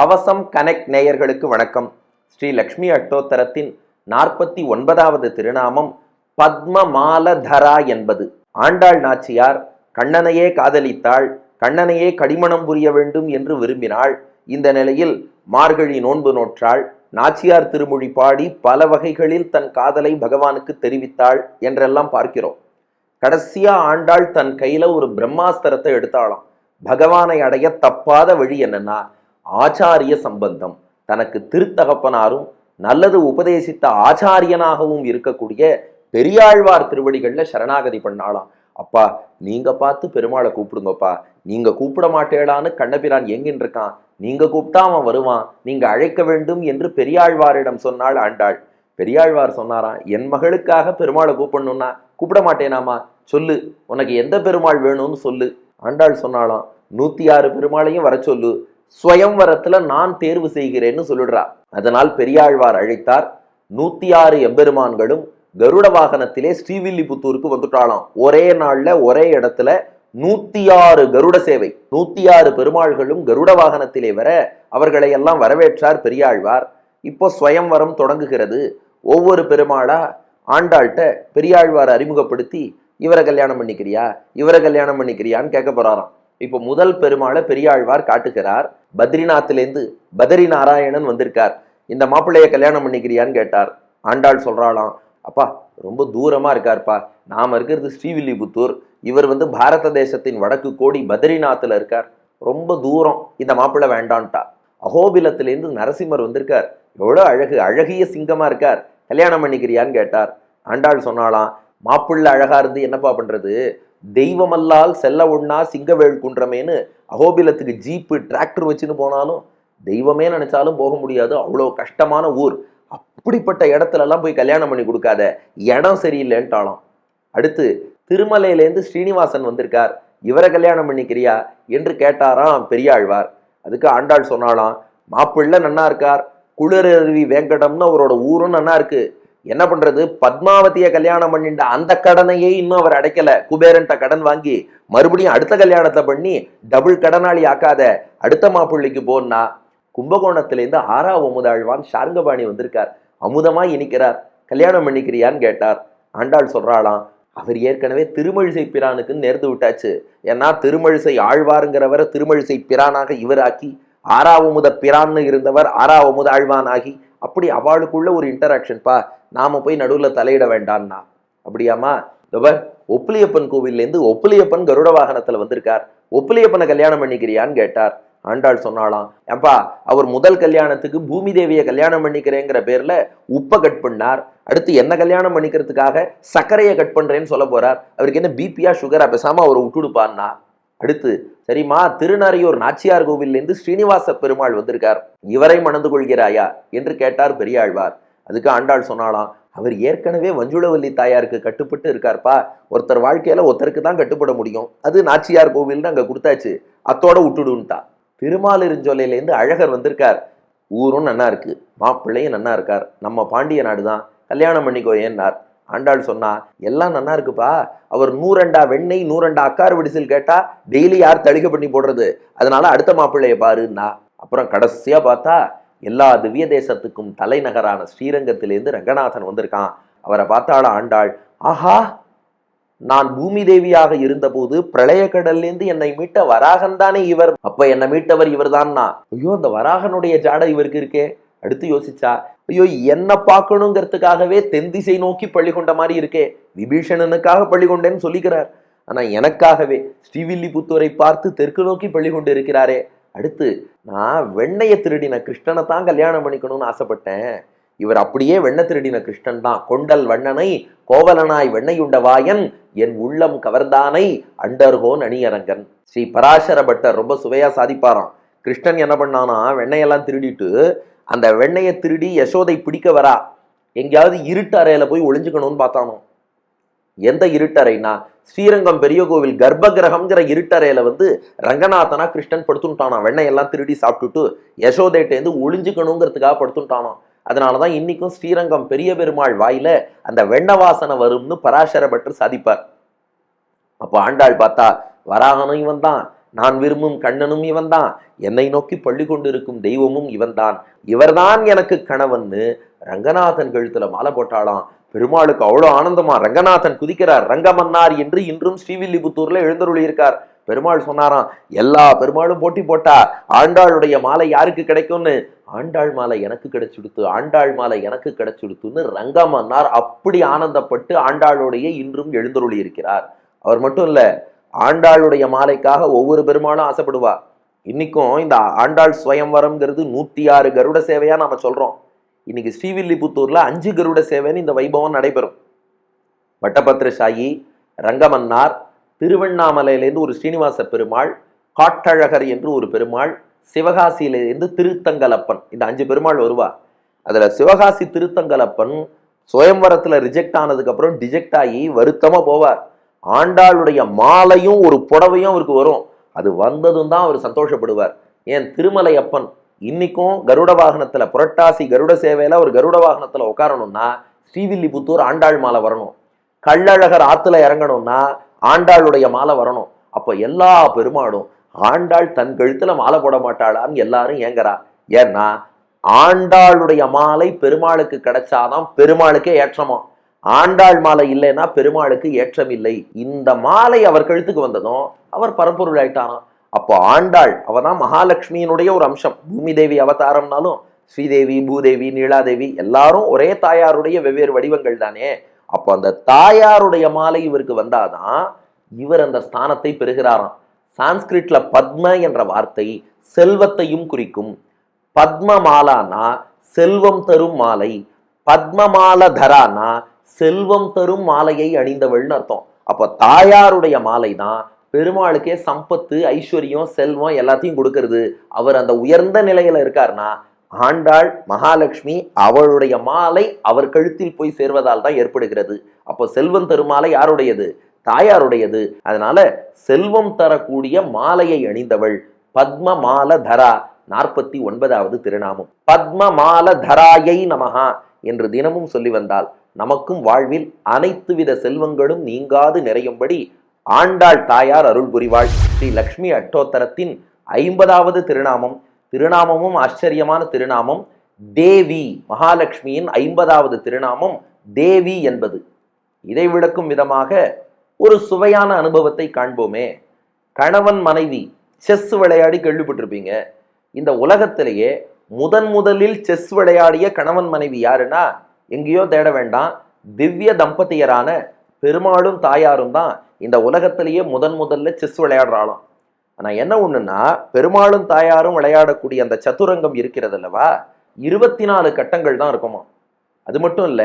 கவசம் கனெக்ட் நேயர்களுக்கு வணக்கம். ஸ்ரீ லக்ஷ்மி அட்டோத்தரத்தின் 49வது திருநாமம் பத்மமாலதரா என்பது. ஆண்டாள் நாச்சியார் கண்ணனையே காதலித்தாள், கண்ணனையே கடிமணம் புரிய வேண்டும் என்று விரும்பினாள். இந்த நிலையில் மார்கழி நோன்பு நோற்றாள். நாச்சியார் திருமொழி பாடி பல வகைகளில் தன் காதலை பகவானுக்கு தெரிவித்தாள் என்றெல்லாம் பார்க்கிறோம். கடைசியா ஆண்டாள் தன் கையில ஒரு பிரம்மாஸ்திரத்தை எடுத்தாளாம். பகவானை அடைய தப்பாத வழி என்னன்னா ஆச்சாரிய சம்பந்தம். தனக்கு திருத்தகப்பனாரும் நல்லது உபதேசித்த ஆச்சாரியனாகவும் இருக்கக்கூடிய பெரியாழ்வார் திருவடிகள்ல சரணாகதி பண்ணாலாம். அப்பா, நீங்க பார்த்து பெருமாளை கூப்பிடுங்கப்பா, நீங்க கூப்பிட மாட்டேடான்னு கண்ணபிரான் எங்கின்னு இருக்கான், நீங்க கூப்பிட்டா அவன் வருவான், நீங்க அழைக்க வேண்டும் என்று பெரியாழ்வாரிடம் சொன்னாள் ஆண்டாள். பெரியாழ்வார் சொன்னாராம், என் மகளுக்காக பெருமாளை கூப்பிடணும்னா கூப்பிட மாட்டேனாமா, சொல்லு, உனக்கு எந்த பெருமாள் வேணும்னு சொல்லு. ஆண்டாள் சொன்னாலாம், 106 பெருமாளையும் வர சொல்லு, ஸ்வயம்வரத்துல நான் தேர்வு செய்கிறேன்னு சொல்லிடுறா. அதனால் பெரியாழ்வார் அழைத்தார். 106 எம்பெருமான்களும் கருட வாகனத்திலே ஸ்ரீவில்லிபுத்தூருக்கு வந்துட்டாளாம். ஒரே நாள்ல ஒரே இடத்துல 106 கருட சேவை. 106 பெருமாள்களும் கருட வாகனத்திலே வர அவர்களை எல்லாம் வரவேற்றார் பெரியாழ்வார். இப்போ ஸ்வயம்வரம் தொடங்குகிறது. ஒவ்வொரு பெருமாளா ஆண்டாள்கிட்ட பெரியாழ்வார் அறிமுகப்படுத்தி, இவரை கல்யாணம் பண்ணிக்கிறியா, இவரை கல்யாணம் பண்ணிக்கிறியான்னு கேட்க போறாராம். இப்போ முதல் பெருமாளை பெரியாழ்வார் காட்டுகிறார். பத்ரிநாத்திலேருந்து பத்ரி நாராயணன் வந்திருக்கார், இந்த மாப்பிள்ளைய கல்யாணம் பண்ணிக்கிறியான்னு கேட்டார். ஆண்டாள் சொல்றாளாம், அப்பா ரொம்ப தூரமா இருக்கார்ப்பா, நாம இருக்கிறது ஸ்ரீவில்லிபுத்தூர், இவர் பாரத தேசத்தின் வடக்கு கோடி பத்ரிநாத்ல இருக்கார், ரொம்ப தூரம், இந்த மாப்பிள்ளை வேண்டான்ட்டா. அகோபிலத்திலேருந்து நரசிம்மர் வந்திருக்கார், எவ்வளோ அழகு, அழகிய சிங்கமா இருக்கார், கல்யாணம் பண்ணிக்கிறியான்னு கேட்டார். ஆண்டாள் சொன்னாலாம், மாப்பிள்ளை அழகா இருந்து என்னப்பா பண்றது, தெய்வமல்லால் செல்ல ஒண்ணா சிங்கவேள் குன்றமேன்னு அகோபிலத்துக்கு ஜீப்பு டிராக்டர் வச்சுன்னு போனாலும் தெய்வமே நினைச்சாலும் போக முடியாது, அவ்வளோ கஷ்டமான ஊர், அப்படிப்பட்ட இடத்துல எல்லாம் போய் கல்யாணம் பண்ணி கொடுக்காத, இடம் சரியில்லைன்ட்டாலும். அடுத்து திருமலையிலேருந்து ஸ்ரீனிவாசன் வந்திருக்கார், இவரை கல்யாணம் பண்ணிக்கிறியா என்று கேட்டாராம் பெரியாழ்வார். அதுக்கு ஆண்டாள் சொன்னாலாம், மாப்பிள்ளை நன்னா இருக்கார், குளிரருவி வேங்கடம்னு அவரோட ஊரும் நன்னா இருக்கு, என்ன பண்றது, பத்மாவதியை கல்யாணம் பண்ணிட்ட அந்த கடனையே இன்னும் அவர் அடைக்கல, குபேரன்ட்ட கடன் வாங்கி மறுபடியும் அடுத்த கல்யாணத்தை பண்ணி டபுள் கடனாளி ஆக்காத, அடுத்த மாப்பிள்ளைக்கு போனா. கும்பகோணத்திலேருந்து ஆரா அமுதாழ்வான் சார்ங்கபாணி வந்திருக்கார், அமுதமாய் இனிக்கிறார், கல்யாணம் பண்ணிக்கிறியான்னு கேட்டார். ஆண்டாள் சொல்றாளாம், அவர் ஏற்கனவே திருமழிசை பிரானுக்கு நேர்ந்து விட்டாச்சு, ஏன்னா திருமழிசை ஆழ்வாருங்கிறவரை திருமழிசை பிரானாக இவராக்கி, ஆறாவமுத பிரான்னு இருந்தவர் ஆறாவமுத ஆழ்வான் ஆகி, அப்படி அவளுக்குள்ள ஒரு இன்டராக்ஷன்ப்பா, நாம போய் நடுவுல தலையிட வேண்டான்னா. அப்படியாமா, ஒப்புலியப்பன் கோவில்லேருந்து ஒப்புலியப்பன் கருட வாகனத்துல வந்திருக்கார், ஒப்புலியப்பனை கல்யாணம் பண்ணிக்கிறியான்னு கேட்டார். ஆண்டாள் சொன்னாலாம், ஏப்பா அவர் முதல் கல்யாணத்துக்கு பூமி தேவியை கல்யாணம் பண்ணிக்கிறேங்கிற பேர்ல உப்பை கட் பண்ணார், அடுத்து என்ன கல்யாணம் பண்ணிக்கிறதுக்காக சர்க்கரையை கட் பண்றேன்னு சொல்ல போறார், அவருக்கு என்ன பிபியா சுகரா, பேசாம அவரை விட்டுடுப்பான்னா. அடுத்து, சரிம்மா திருநாரையூர் நாச்சியார் கோவில்லேருந்து ஸ்ரீனிவாச பெருமாள் வந்திருக்கார், இவரை மணந்து கொள்கிறாயா என்று கேட்டார் பெரியாழ்வார். அதுக்கு ஆண்டாள் சொன்னாலாம், அவர் ஏற்கனவே வஞ்சுளவல்லி தாயாருக்கு கட்டுப்பட்டு இருக்கார்ப்பா, ஒருத்தர் வாழ்க்கையில ஒருத்தருக்கு தான் கட்டுப்பட முடியும், அது நாச்சியார் கோவில்னு அங்க கொடுத்தாச்சு, அத்தோட விட்டுடுன்ட்டா. திருமாலிருஞ்சோலையிலேருந்து அழகர் வந்திருக்கார், ஊரும் நன்னா இருக்கு, மாப்பிள்ளையும் நன்னா இருக்கார், நம்ம பாண்டிய நாடுதான், கல்யாணம் பண்ணிக்கோ ஏன்னார். ஆண்டாள் சொன்னா, எல்லாம் நன்னா இருக்குப்பா, அவர் 102 வெண்ணெய் 102 அக்கார் விடிசில் கேட்டா டெய்லி யார் தளிகை பண்ணி போடுறது, அதனால அடுத்த மாப்பிள்ளைய பாருன்னா. அப்புறம் கடைசியா பார்த்தா எல்லா திவ்ய தேசத்துக்கும் தலைநகரான ஸ்ரீரங்கத்திலேருந்து ரங்கநாதன் வந்திருக்கான். அவரை பார்த்தாள ஆண்டாள், ஆஹா, நான் பூமி தேவியாக இருந்த போது பிரளய கடல்லேருந்து என்னை மீட்ட வராகன் தானே இவர், அப்ப என்னை மீட்டவர் இவர் தான்னா. ஐயோ, அந்த வராகனுடைய ஜாடை இவருக்கு இருக்கே. அடுத்து யோசிச்சா, ஐயோ என்ன பார்க்கணுங்கிறதுக்காகவே தென் திசை நோக்கி பள்ளி கொண்ட மாதிரி இருக்கே, விபீஷணனுக்காக பள்ளி கொண்டேன்னு சொல்லிக்கிறார், ஆனா எனக்காகவே ஸ்ரீவில்லிபுத்தூரை பார்த்து தெற்கு நோக்கி பள்ளி கொண்டு இருக்கிறாரே. அடுத்து, நான் வெண்ணையை திருடின கிருஷ்ணனை தான் கல்யாணம் பண்ணிக்கணும்னு ஆசைப்பட்டேன், இவர் அப்படியே வெண்ணை திருடின கிருஷ்ணன் தான், கொண்டல் வண்ணனை கோவலனாய் வெண்ணையுண்ட வாயன் என் உள்ளம் கவர்ந்தானை அண்டர்கோன் அணியரங்கன். ஸ்ரீ பராசர பட்டர் ரொம்ப சுவையா சாதிப்பாராம். கிருஷ்ணன் என்ன பண்ணானா, வெண்ணையெல்லாம் திருடிட்டு அந்த வெண்ணையை திருடி யசோதை பிடிக்க வரா, எங்கேயாவது இருட்டு அறையில போய் ஒளிஞ்சுக்கணும்னு பார்த்தானோ. எந்த இருட்டறைனா, ஸ்ரீரங்கம் பெரிய கோவில் கர்ப்ப கிரகம்ங்கிற இருட்டறையில ரங்கநாதனா கிருஷ்ணன் படுத்துட்டானா, வெண்ணையெல்லாம் திருடி சாப்பிட்டுட்டு யசோதைட்டேந்து ஒளிஞ்சுக்கணுங்கிறதுக்காக படுத்துட்டானோ. அதனாலதான் இன்னைக்கும் ஸ்ரீரங்கம் பெரிய பெருமாள் வாயில அந்த வெண்ண வாசனை வரும்னு பராசர பட்டர் சாதிப்பார். அப்போ ஆண்டாள் பார்த்தா, வராகனும் இவன் தான், நான் விரும்பும் கண்ணனும் இவன்தான், என்னை நோக்கி பள்ளி கொண்டிருக்கும் தெய்வமும் இவன்தான், இவர்தான் எனக்கு கணவன்னு ரங்கநாதன் கழுத்துல மாலை போட்டாளாம். பெருமாளுக்கு அவ்வளவு ஆனந்தமா, ரங்கநாதன் குதிக்கிறார். ரங்கமன்னார் என்று இன்றும் ஸ்ரீவில்லிபுத்தூர்ல எழுந்தருளி இருக்கார். பெருமாள் சொன்னாராம், எல்லா பெருமாளும் போட்டி போட்டா ஆண்டாளுடைய மாலை யாருக்கு கிடைக்கும்னு. ஆண்டாள் மாலை எனக்கு கிடைச்சுடுத்து, ஆண்டாள் மாலை எனக்கு கிடைச்சுடுத்துன்னு ரங்கமன்னார் அப்படி ஆனந்தப்பட்டு ஆண்டாளுடைய இன்றும் எழுந்தருளி இருக்கிறார். அவர் மட்டும் இல்ல, ஆண்டாளுடைய மாலைக்காக ஒவ்வொரு பெருமாளும் ஆசைப்படுவா. இன்னைக்கும் இந்த ஆண்டாள் ஸ்வயம்வரம்ங்கிறது 106 கருட சேவையா நாம சொல்றோம். இன்னைக்கு ஸ்ரீவில்லிபுத்தூர்ல 5 கருட சேவைன்னு இந்த வைபவம் நடைபெறும். வட்டபத்திரசாயி, ரங்கமன்னார், திருவண்ணாமலையிலேருந்து ஒரு ஸ்ரீனிவாச பெருமாள், காட்டழகர் என்று ஒரு பெருமாள், சிவகாசியிலிருந்து திருத்தங்கலப்பன், இந்த 5 பெருமாள் வருவா. அதுல சிவகாசி திருத்தங்கலப்பன் சுயம்வரத்துல ரிஜெக்ட் ஆனதுக்கு அப்புறம் டிஜெக்ட் ஆகி வருத்தமா போவார். ஆண்டாளுடைய மாலையும் ஒரு புடவையும் அவருக்கு வரும். அது வந்ததும் தான் அவர் சந்தோஷப்படுவார். ஏன், திருமலை அப்பன் இன்னைக்கும் கருட வாகனத்துல, புரட்டாசி கருட சேவையில ஒரு கருட வாகனத்துல உட்காரணும்னா ஸ்ரீவில்லிபுத்தூர் ஆண்டாள் மாலை வரணும். கள்ளழகர் ஆத்துல இறங்கணும்னா ஆண்டாளுடைய மாலை வரணும். அப்ப எல்லா பெருமாளும் ஆண்டாள் தன் கழுத்துல மாலை போட மாட்டாளான்னு எல்லாரும் ஏங்குறா. ஏன்னா ஆண்டாளுடைய மாலை பெருமாளுக்கு கிடைச்சாதான் பெருமாளுக்கே ஏற்றமா. ஆண்டாள் மாலை இல்லைன்னா பெருமாளுக்கு ஏற்றம் இல்லை. இந்த மாலை அவர் கழுத்துக்கு வந்ததும் அவர் பரம்பொருள் ஆயிட்டாராம். அப்போ ஆண்டாள் அவதான் மகாலட்சுமியினுடைய ஒரு அம்சம். பூமி தேவி அவதாரம்னாலும் ஸ்ரீதேவி, பூதேவி, நீலாதேவி எல்லாரும் ஒரே தாயாருடைய வெவ்வேறு வடிவங்கள் தானே. அப்போ அந்த தாயாருடைய மாலை இவருக்கு வந்தாதான் இவர் அந்த ஸ்தானத்தை பெறுகிறாராம். சான்ஸ்கிரிட்ல பத்ம என்ற வார்த்தை செல்வத்தையும் குறிக்கும். பத்மமாலானா செல்வம் தரும் மாலை, பத்மமால தரானா செல்வம் தரும் மாலையை அணிந்தவள்னு அர்த்தம். அப்ப தாயாருடைய மாலை தான் பெருமாளுக்கே சம்பத்து, ஐஸ்வர்யம், செல்வம் எல்லாத்தையும் கொடுக்கறது. அவர் அந்த உயர்ந்த நிலையில இருக்காருன்னா ஆண்டாள் மகாலட்சுமி அவளுடைய மாலை அவர் கழுத்தில் போய் சேர்வதால் தான் ஏற்படுகிறது. அப்போ செல்வம் தரும் மாலை யாருடையது? தாயாருடையது. அதனால செல்வம் தரக்கூடிய மாலையை அணிந்தவள் பத்மமால தரா. 49வது திருநாமம். பத்மமால தராயை நமஹா என்று தினமும் சொல்லி வந்தால் நமக்கும் வாழ்வில் அனைத்து வித செல்வங்களும் நீங்காது நிறையும்படி ஆண்டாள் தாயார் அருள் புரிவாள். ஸ்ரீ லக்ஷ்மி அட்டோத்தரத்தின் 50வது திருநாமம். திருநாமமும் ஆச்சரியமான திருநாமம். தேவி, மகாலட்சுமியின் 50வது திருநாமம் தேவி என்பது. இதை விளக்கும் விதமாக ஒரு சுவையான அனுபவத்தை காண்போமே. கணவன் மனைவி செஸ் விளையாடி கேள்விப்பட்டிருப்பீங்க. இந்த உலகத்திலேயே முதலில் செஸ் விளையாடிய கணவன் மனைவி யாருன்னா எங்கேயோ தேட வேண்டாம், திவ்ய தம்பதியரான பெருமாளும் தாயாரும் தான் இந்த உலகத்திலேயே முதல்ல செஸ் விளையாடுறாளாம். ஆனா என்ன ஒண்ணுன்னா, பெருமாளும் தாயாரும் விளையாடக்கூடிய அந்த சதுரங்கம் இருக்கிறது அல்லவா, 24 கட்டங்கள் தான் இருக்குமா. அது மட்டும் இல்ல,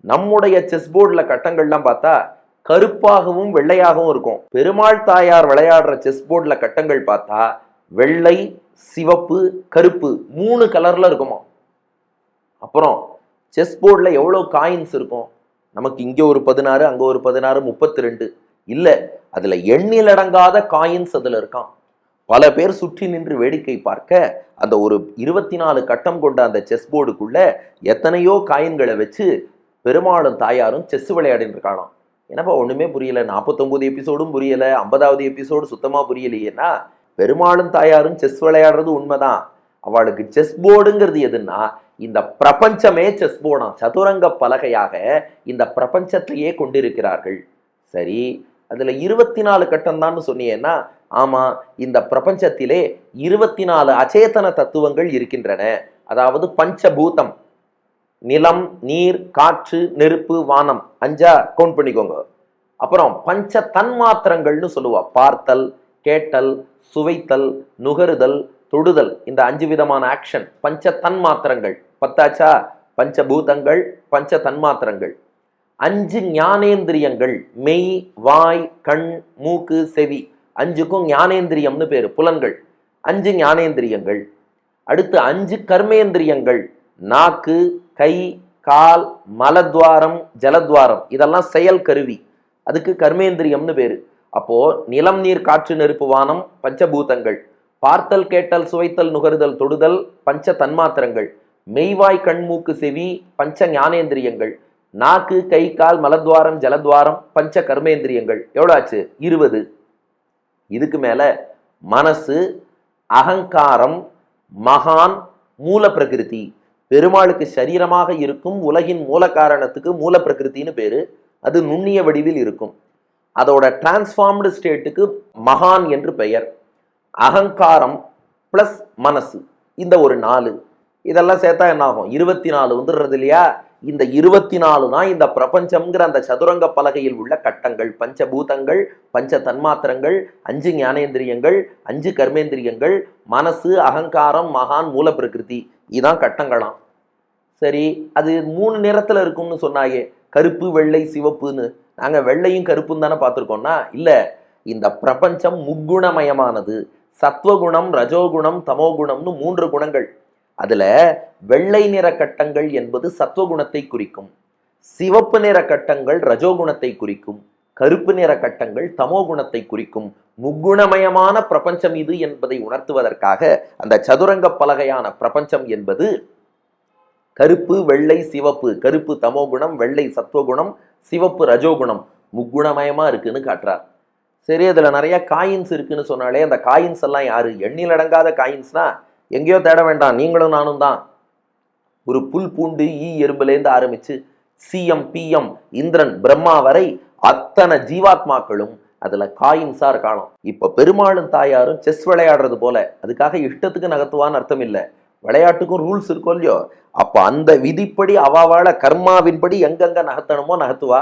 நம்முடைய செஸ் போர்டுல கட்டங்கள்லாம் பார்த்தா கருப்பாகவும் வெள்ளையாகவும் இருக்கும். பெருமாள் தாயார் விளையாடுற செஸ் போர்டுல கட்டங்கள் பார்த்தா வெள்ளை, சிவப்பு, கருப்பு 3 கலர்ல இருக்குமா. அப்புறம் செஸ் போர்டுல எவ்வளவு காயின்ஸ் இருக்கும்? நமக்கு இங்க ஒரு 16, அங்க ஒரு 16, 32 இல்ல, அதுல எண்ணிலடங்காத காயின்ஸ் அதுல இருக்கான். பல பேர் சுற்றி நின்று வேடிக்கை பார்க்க அந்த ஒரு 24 கட்டம் கொண்ட அந்த செஸ் போர்டுக்குள்ள எத்தனையோ காயின்களை வச்சு பெருமாளும் தாயாரும் செஸ் விளையாடின்னு இருக்காளாம். என்னப்பா ஒண்ணுமே புரியல, 49 எபிசோடும் புரியல, 50வது எபிசோடு சுத்தமா புரியலையேன்னா, பெருமாளும் தாயாரும் செஸ் விளையாடுறது உண்மைதான். அவளுக்கு செஸ் போர்டுங்கிறது எதுன்னா இந்த பிரபஞ்சமே செஸ் போர்டாம். சதுரங்க பலகையாக இந்த பிரபஞ்சத்தையே கொண்டிருக்கிறார்கள். சரி, அதுல 24 கட்டம் தான் சொன்னீங்கன்னா, ஆமா, இந்த பிரபஞ்சத்திலே 24 அச்சேதன தத்துவங்கள் இருக்கின்றன. அதாவது பஞ்சபூதம், நிலம், நீர், காற்று, நெருப்பு, வானம், 5 கவுண்ட் பண்ணிக்கோங்க. அப்புறம் பஞ்ச தன்மாத்திரங்கள்னு சொல்லுவா. பார்த்தல், கேட்டல், சுவைத்தல், நுகருதல், தொடுதல், இந்த 5 விதமான ஆக்ஷன் பஞ்ச தன்மாத்திரங்கள். 10 பஞ்சபூதங்கள், பஞ்ச தன்மாத்திரங்கள். 5 ஞானேந்திரியங்கள், மெய், வாய், கண், மூக்கு, செவி, 5க்கும் ஞானேந்திரியம்னு பேரு, புலன்கள். 5 ஞானேந்திரியங்கள். அடுத்து 5 கர்மேந்திரியங்கள், நாக்கு, கை, கால், மலத்வாரம், ஜலத்வாரம், இதெல்லாம் செயல் கருவி, அதுக்கு கர்மேந்திரியம்னு பேரு. அப்போ நிலம், நீர், காற்று, நெருப்பு, வானம் பஞ்சபூதங்கள். பார்த்தல், கேட்டல், சுவைத்தல், நுகருதல், தொடுதல் பஞ்ச தன்மாத்திரங்கள். மெய்வாய், கண்மூக்கு, செவி பஞ்ச ஞானேந்திரியங்கள். நாக்கு, கை, கால், மலத்வாரம், ஜலத்வாரம் பஞ்ச கர்மேந்திரியங்கள். எவ்வளவு ஆச்சு? 20. இதுக்கு மேல மனசு, அகங்காரம், மகான், மூல பிரகிருதி. பெருமாளுக்கு சரீரமாக இருக்கும் உலகின் மூல காரணத்துக்கு மூல பிரகிருத்தின்னு பேரு. அது நுண்ணிய வடிவில் இருக்கும். அதோட டிரான்ஸ்ஃபார்ம்டு ஸ்டேட்டுக்கு மகான் என்று பெயர். அகங்காரம் பிளஸ் மனசு, இந்த ஒரு 4 இதெல்லாம் சேர்த்தா என்ன ஆகும்? 24 வந்துடுறது இல்லையா? இந்த 24 தான் இந்த பிரபஞ்சம்ங்கிற அந்த சதுரங்க பலகையில் உள்ள கட்டங்கள். பஞ்சபூதங்கள், பஞ்ச தன்மாத்திரங்கள், 5 ஞானேந்திரியங்கள், 5 கர்மேந்திரியங்கள், மனசு, அகங்காரம், மகான், மூல பிரகிருதி. இதான் கட்டங்களாம். சரி, அது 3 நிறத்துல இருக்கும்னு சொன்னாயே, கருப்பு, வெள்ளை, சிவப்புன்னு. நாங்க வெள்ளையும் கருப்பும் தானே பார்த்துருக்கோம்னா, இல்ல, இந்த பிரபஞ்சம் முக்குணமயமானது. சத்வகுணம், ரஜோகுணம், தமோகுணம்னு 3 குணங்கள். அதுல வெள்ளை நிற கட்டங்கள் என்பது சத்வகுணத்தை குறிக்கும், சிவப்பு நிற கட்டங்கள் ரஜோகுணத்தை குறிக்கும், கருப்பு நிற கட்டங்கள் தமோகுணத்தை குறிக்கும். முக்குணமயமான பிரபஞ்சம் இது என்பதை உணர்த்துவதற்காக அந்த சதுரங்க பலகையான பிரபஞ்சம் என்பது கருப்பு, வெள்ளை, சிவப்பு, கருப்பு தமோகுணம், வெள்ளை சத்வகுணம், சிவப்பு ரஜோகுணம், முக்குணமயமா இருக்குன்னு காட்டுறார். சரி, அதுல நிறைய காயின்ஸ் இருக்குன்னு சொன்னாலே, அந்த காயின்ஸ் எல்லாம் யாரு? எண்ணில் அடங்காத காயின்ஸ்னா எங்கேயோ தேட வேண்டாம், நீங்களும் நானும் தான். ஒரு புல், பூண்டு, எறும்புலேருந்து ஆரம்பிச்சு சிஎம், பிஎம், இந்திரன், பிரம்மா வரை அத்தனை ஜீவாத்மாக்களும் அதுல காயின்ஸா இருக்காலும். இப்ப பெருமாளும் தாயாரும் செஸ் விளையாடுறது போல, அதுக்காக இஷ்டத்துக்கு நகர்த்துவான்னு அர்த்தம் இல்லை. விளையாட்டுக்கும் ரூல்ஸ் இருக்கும் இல்லையோ? அப்ப அந்த விதிப்படி அவாவாழ கர்மாவின்படி எங்கெங்க நகர்த்தணுமோ நகர்த்துவா.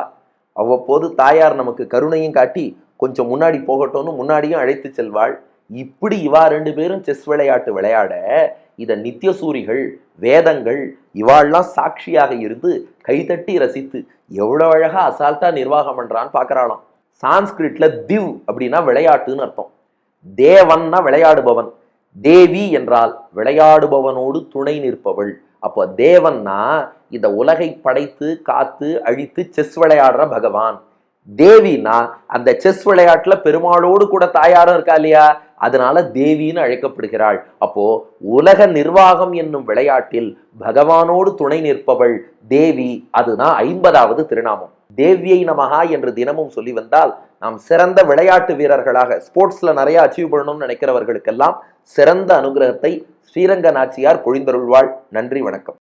அவ்வப்போது தாயார் நமக்கு கருணையும் காட்டி கொஞ்சம் முன்னாடி போகட்டும்னு முன்னாடியும் அழைத்து செல்வாள். இப்படி இவா 2 பேரும் செஸ் விளையாட்டு விளையாட இத நித்தியசூரிகள், வேதங்கள் இவாள்லாம் சாட்சியாக இருந்து கைதட்டி ரசித்து எவ்வளவு அழகா அசால்ட்டா நிர்வாகம் பண்றான்னு பாக்குறாளாம். சான்ஸ்கிரிட்ல திவ் அப்படின்னா விளையாட்டுன்னு அர்த்தம். தேவன்னா விளையாடுபவன், தேவி என்றால் விளையாடுபவனோடு துணை நிற்பவள். அப்போ தேவன்னா இந்த உலகை படைத்து காத்து அழித்து செஸ் விளையாடுற பகவான். தேவினா அந்த செஸ் விளையாட்டுல பெருமாளோடு கூட தாயாரும் இருக்கா இல்லையா? அதனால தேவின்னு அழைக்கப்படுகிறாள். அப்போ உலக நிர்வாகம் என்னும் விளையாட்டில் பகவானோடு துணை நிற்பவள் தேவி. அதுதான் 50வது திருநாமம். தேவியை நமகா என்று தினமும் சொல்லி வந்தால் நாம் சிறந்த விளையாட்டு வீரர்களாக, ஸ்போர்ட்ஸ்ல நிறைய அச்சீவ் பண்ணணும்னு நினைக்கிறவர்களுக்கெல்லாம் சிறந்த அனுகிரகத்தை ஸ்ரீரங்க நாச்சியார் பொழிந்தருள்வாள். நன்றி, வணக்கம்.